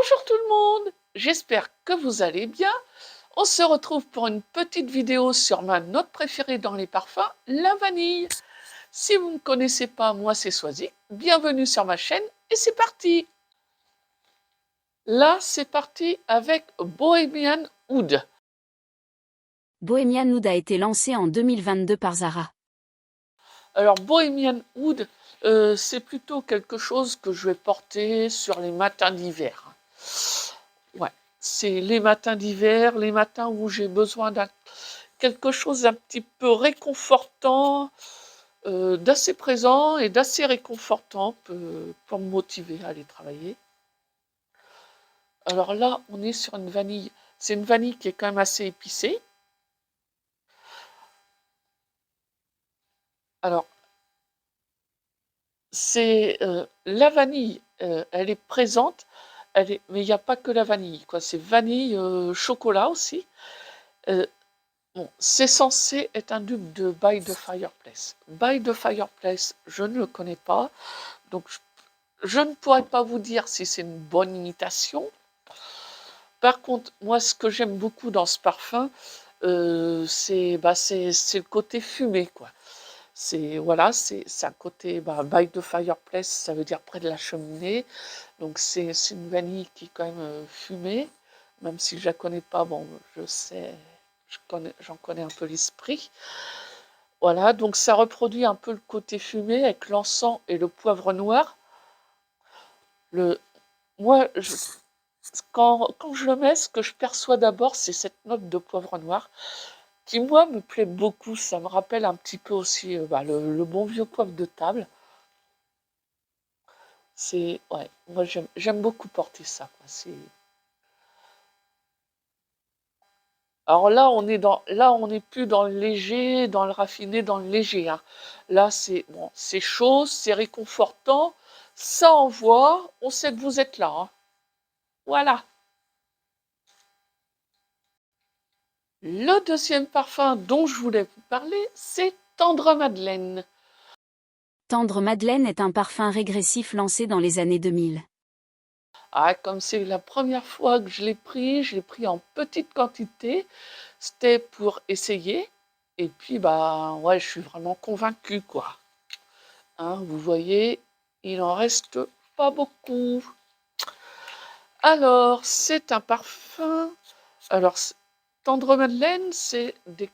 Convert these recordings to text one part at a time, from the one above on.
Bonjour tout le monde, j'espère que vous allez bien. On se retrouve pour une petite vidéo sur ma note préférée dans les parfums, la vanille. Si vous ne connaissez pas, moi c'est Swazik, bienvenue sur ma chaîne et c'est parti. Là c'est parti avec Bohemian Oud. Bohemian Oud a été lancé en 2022 par Zara. Alors Bohemian Oud, c'est plutôt quelque chose que je vais porter sur les matins d'hiver. Ouais, c'est les matins d'hiver, les matins où j'ai besoin d'un quelque chose d'un petit peu réconfortant, d'assez présent et d'assez réconfortant pour me motiver à aller travailler. Alors là, on est sur une vanille. C'est une vanille qui est quand même assez épicée. Alors, c'est la vanille, elle est présente, mais il n'y a pas que la vanille, quoi. C'est vanille, chocolat aussi. Euh, Bon, c'est censé être un dupe de By the Fireplace. By the Fireplace, je ne le connais pas, donc je ne pourrais pas vous dire si c'est une bonne imitation. Par contre, moi, ce que j'aime beaucoup dans ce parfum, c'est le côté fumé, quoi. Voilà, c'est un côté by the fireplace, ça veut dire près de la cheminée. Donc c'est une vanille qui est quand même fumée, même si je la connais pas. Bon, je sais, j'en connais un peu l'esprit. Voilà, donc ça reproduit un peu le côté fumé avec l'encens et le poivre noir. Moi, quand je le mets, ce que je perçois d'abord, c'est cette note de poivre noir qui, moi, me plaît beaucoup. Ça me rappelle un petit peu aussi le bon vieux poivre de table. Ouais, moi j'aime beaucoup porter ça, quoi. Alors là, on n'est plus dans le léger, dans le raffiné, dans le léger, hein. Là, c'est chaud, c'est réconfortant, ça envoie, on sait que vous êtes là, hein. Voilà. Le deuxième parfum dont je voulais vous parler, c'est Tendre Madeleine. Tendre Madeleine est un parfum régressif lancé dans les années 2000. Ah, comme c'est la première fois que je l'ai pris en petite quantité. C'était pour essayer. Et puis, ouais, je suis vraiment convaincue, quoi. Hein, vous voyez, il en reste pas beaucoup. Alors, c'est un parfum. Alors, Tendre Madeleine, c'est de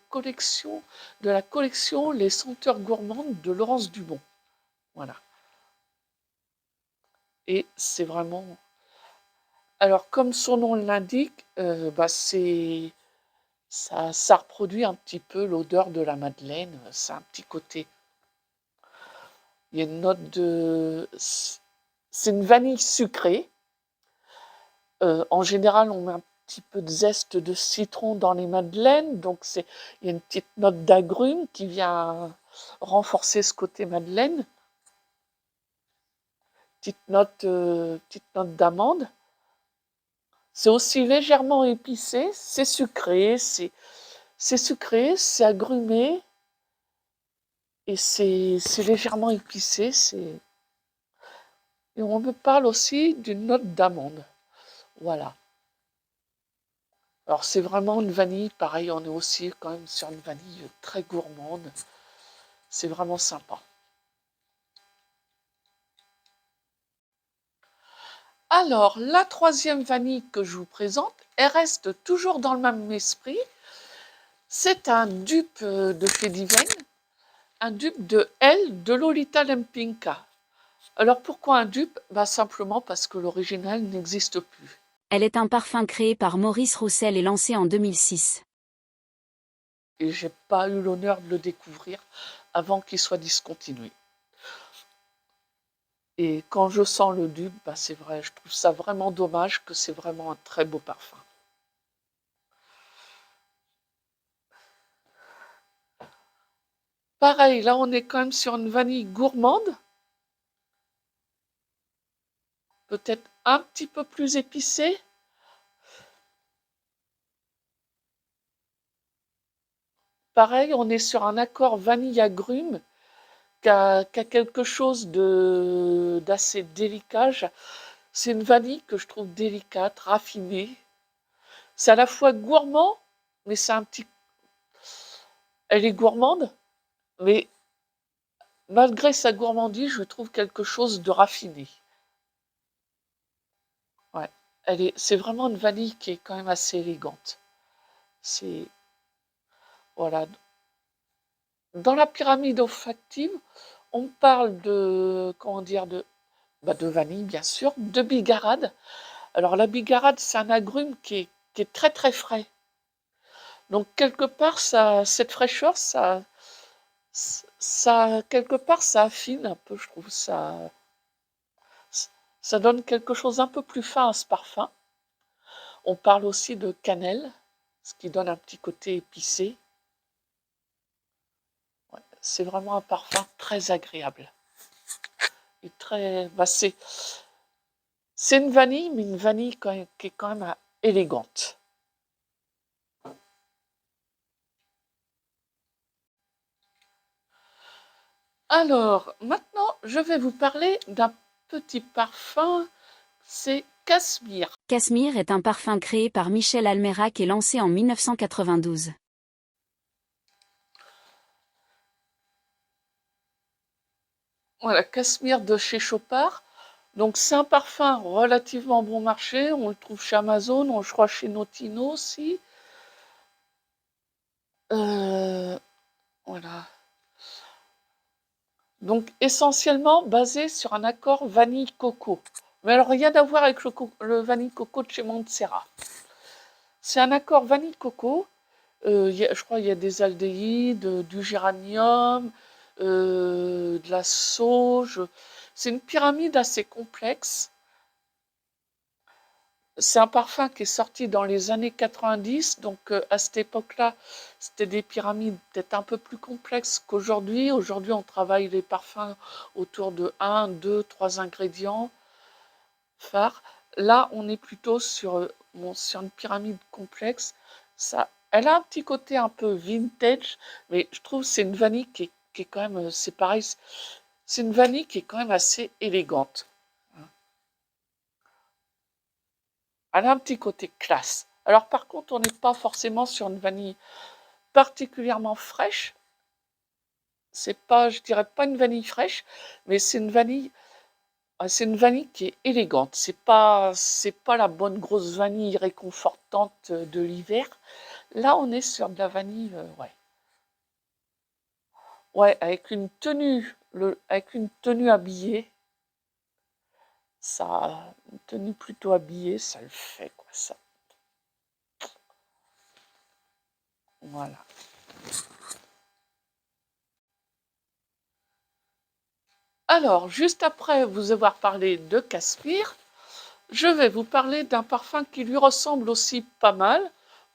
la collection Les Senteurs Gourmandes de Laurence Dumont. Voilà. Et c'est vraiment. Alors, comme son nom l'indique, ça reproduit un petit peu l'odeur de la madeleine. C'est un petit côté. Il y a une note de. C'est une vanille sucrée. En général, on met un petit peu de zeste de citron dans les madeleines. Donc, il y a une petite note d'agrumes qui vient renforcer ce côté madeleine. Petite note d'amande. C'est aussi légèrement épicé, c'est sucré, c'est agrumé et c'est légèrement épicé. Et on me parle aussi d'une note d'amande. Voilà. Alors c'est vraiment une vanille, pareil, on est aussi quand même sur une vanille très gourmande. C'est vraiment sympa. Alors, la troisième vanille que je vous présente, elle reste toujours dans le même esprit. C'est un dupe de chez Diven, un dupe de Elle de Lolita Lempinka. Alors pourquoi un dupe? Simplement parce que l'original n'existe plus. Elle est un parfum créé par Maurice Roussel et lancé en 2006. Et j'ai pas eu l'honneur de le découvrir avant qu'il soit discontinué. Et quand je sens le dupe, c'est vrai, je trouve ça vraiment dommage que c'est vraiment un très beau parfum. Pareil, là on est quand même sur une vanille gourmande. Peut-être un petit peu plus épicée. Pareil, on est sur un accord vanille-agrumes qui a quelque chose d'assez délicat. C'est une vanille que je trouve délicate, raffinée. C'est à la fois gourmand, mais c'est un petit... Elle est gourmande, mais malgré sa gourmandise, je trouve quelque chose de raffiné. Ouais. C'est vraiment une vanille qui est quand même assez élégante. C'est... Voilà. Dans la pyramide olfactive, on parle de... Comment dire? De vanille, bien sûr, de bigarade. Alors, la bigarade, c'est un agrume qui est très, très frais. Donc, quelque part, cette fraîcheur, quelque part, ça affine un peu, je trouve. Ça donne quelque chose un peu plus fin à ce parfum. On parle aussi de cannelle, ce qui donne un petit côté épicé. Ouais, c'est vraiment un parfum très agréable. Et très, c'est une vanille, mais une vanille qui est quand même élégante. Alors, maintenant, je vais vous parler d'un petit parfum, c'est Cashmere. Cashmere est un parfum créé par Michel Almerac et lancé en 1992. Voilà, Cashmere de chez Chopard. Donc, c'est un parfum relativement bon marché. On le trouve chez Amazon, je crois chez Notino aussi. Voilà. Donc, essentiellement basé sur un accord vanille-coco. Mais alors, rien à voir avec le vanille-coco de chez Montserrat. C'est un accord vanille-coco. Je crois qu'il y a des aldéhydes, du géranium, de la sauge. C'est une pyramide assez complexe. C'est un parfum qui est sorti dans les années 90, donc à cette époque-là, c'était des pyramides peut-être un peu plus complexes qu'aujourd'hui. Aujourd'hui, on travaille les parfums autour de 1, 2, 3 ingrédients phares. Là, on est plutôt sur une pyramide complexe. Elle a un petit côté un peu vintage, mais je trouve que c'est une vanille qui est quand même, c'est pareil, c'est une vanille qui est quand même assez élégante. Elle a un petit côté classe. Alors par contre, on n'est pas forcément sur une vanille particulièrement fraîche. C'est pas, je dirais pas une vanille fraîche, mais c'est une vanille qui est élégante. C'est pas la bonne grosse vanille réconfortante de l'hiver. Là, on est sur de la vanille, ouais. Ouais, avec une tenue habillée, une tenue plutôt habillée, ça le fait, quoi, ça. Voilà. Alors, juste après vous avoir parlé de Cashmere, je vais vous parler d'un parfum qui lui ressemble aussi pas mal.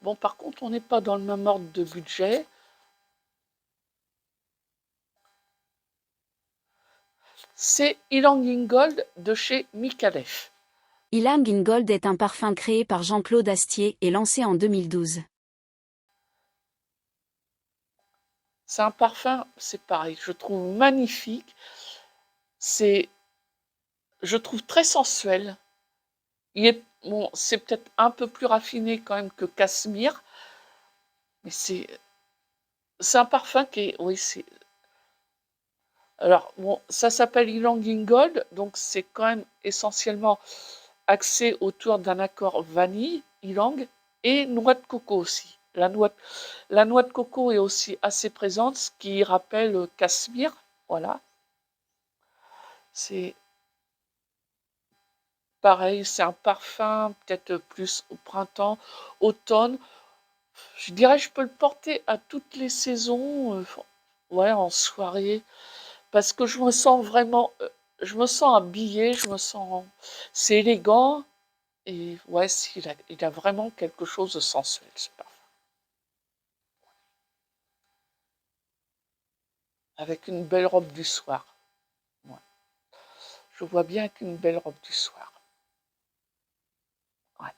Bon, par contre, on n'est pas dans le même ordre de budget. C'est Ylang Ingold de chez Micallef. Ylang Ingold est un parfum créé par Jean-Claude Astier et lancé en 2012. C'est un parfum, c'est pareil, je trouve magnifique. Je trouve très sensuel. Bon, c'est peut-être un peu plus raffiné quand même que Cashmere, mais c'est un parfum qui est, oui, c'est. Alors, bon, ça s'appelle Ylang Ingold, donc c'est quand même essentiellement axé autour d'un accord vanille, ylang, et noix de coco aussi. La noix de coco est aussi assez présente, ce qui rappelle Cashmere. Voilà. C'est pareil, c'est un parfum peut-être plus au printemps, automne. Je dirais je peux le porter à toutes les saisons, ouais, en soirée, parce que je me sens habillée, c'est élégant. Et ouais, il a vraiment quelque chose de sensuel, ce parfum. Avec une belle robe du soir. Ouais. Je vois bien avec une belle robe du soir. Ouais.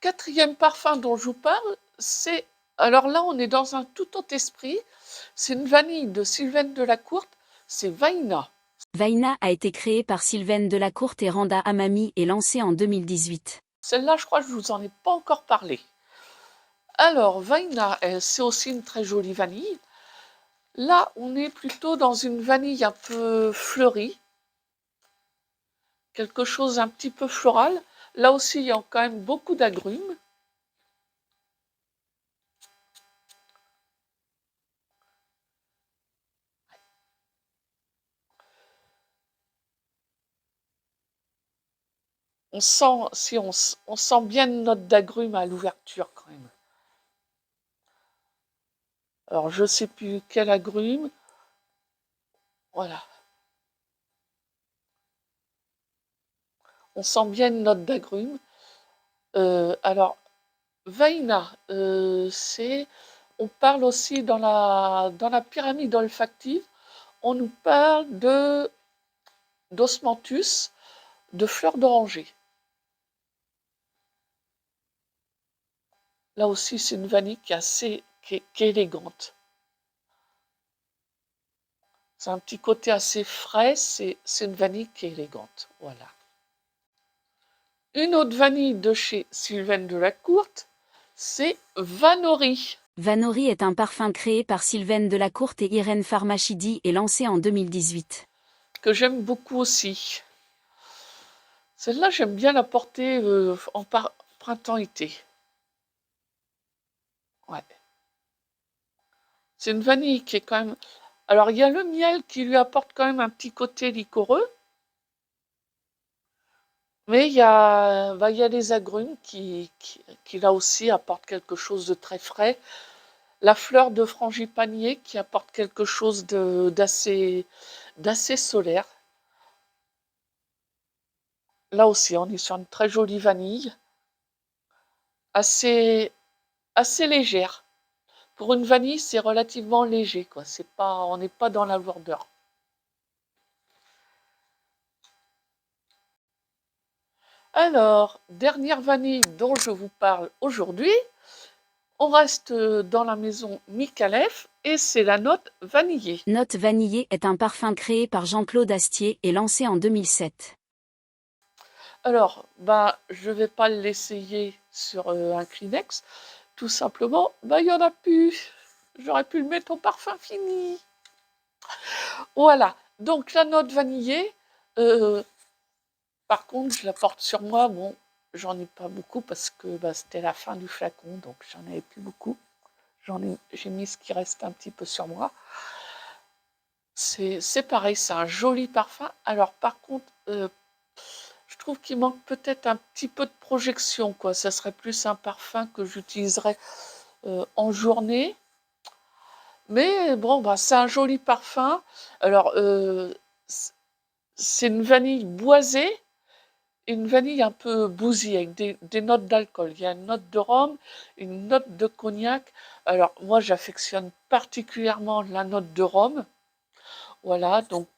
Quatrième parfum dont je vous parle, alors là, on est dans un tout autre esprit. C'est une vanille de Sylvaine Delacourte c'est Vaina. Vaina a été créée par Sylvaine Delacourte et Randa Amami et lancée en 2018. Celle-là, je crois que je vous en ai pas encore parlé. Alors, Vaina, c'est aussi une très jolie vanille. Là, on est plutôt dans une vanille un peu fleurie. Quelque chose un petit peu floral. Là aussi, il y a quand même beaucoup d'agrumes. On sent, si on sent bien une note d'agrumes à l'ouverture quand même. Alors, je ne sais plus quel agrume. Voilà. On sent bien une note d'agrumes. Alors, Vaina, on parle aussi dans la pyramide olfactive, on nous parle d'osmanthus, de fleurs d'oranger. Là aussi, c'est une vanille qui est élégante. C'est un petit côté assez frais, c'est une vanille qui est élégante. Voilà. Une autre vanille de chez Sylvaine Delacourte, c'est Vanori. Vanori est un parfum créé par Sylvaine Delacourte et Irène Farmachidi et lancé en 2018. Que j'aime beaucoup aussi. Celle-là, j'aime bien la porter en printemps-été. Ouais. C'est une vanille qui est quand même... Alors, il y a le miel qui lui apporte quand même un petit côté liquoreux. Mais il y a les agrumes qui là aussi apportent quelque chose de très frais. La fleur de frangipanier qui apporte quelque chose d'assez solaire. Là aussi, on est sur une très jolie vanille. Assez légère. Pour une vanille, c'est relativement léger, quoi. On n'est pas dans la lourdeur. Alors, dernière vanille dont je vous parle aujourd'hui. On reste dans la maison Micallef et c'est la note vanillée. Note vanillée est un parfum créé par Jean-Claude Astier et lancé en 2007. Alors, je vais pas l'essayer sur un Kleenex. Tout simplement, il n'y en a plus. J'aurais pu le mettre au parfum fini. Voilà. Donc, la note vanillée, par contre, je la porte sur moi. Bon, j'en ai pas beaucoup parce que c'était la fin du flacon, donc j'en avais plus beaucoup. J'ai mis ce qui reste un petit peu sur moi. C'est pareil, c'est un joli parfum. Alors, par contre, je trouve qu'il manque peut-être un petit peu de projection, quoi. Ça serait plus un parfum que j'utiliserais en journée. Mais bon, c'est un joli parfum. Alors, c'est une vanille boisée et une vanille un peu bousille avec des notes d'alcool. Il y a une note de rhum, une note de cognac. Alors, moi, j'affectionne particulièrement la note de rhum. Voilà, donc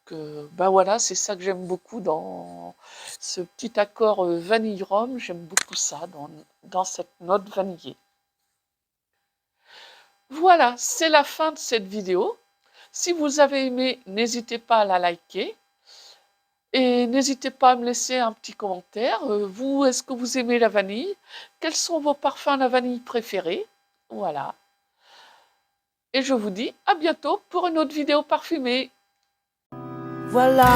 voilà, c'est ça que j'aime beaucoup dans ce petit accord vanille-rhum. J'aime beaucoup ça dans cette note vanillée. Voilà, c'est la fin de cette vidéo. Si vous avez aimé, n'hésitez pas à la liker. Et n'hésitez pas à me laisser un petit commentaire. Vous, est-ce que vous aimez la vanille? Quels sont vos parfums à la vanille préférés? Voilà. Et je vous dis à bientôt pour une autre vidéo parfumée. Voilà.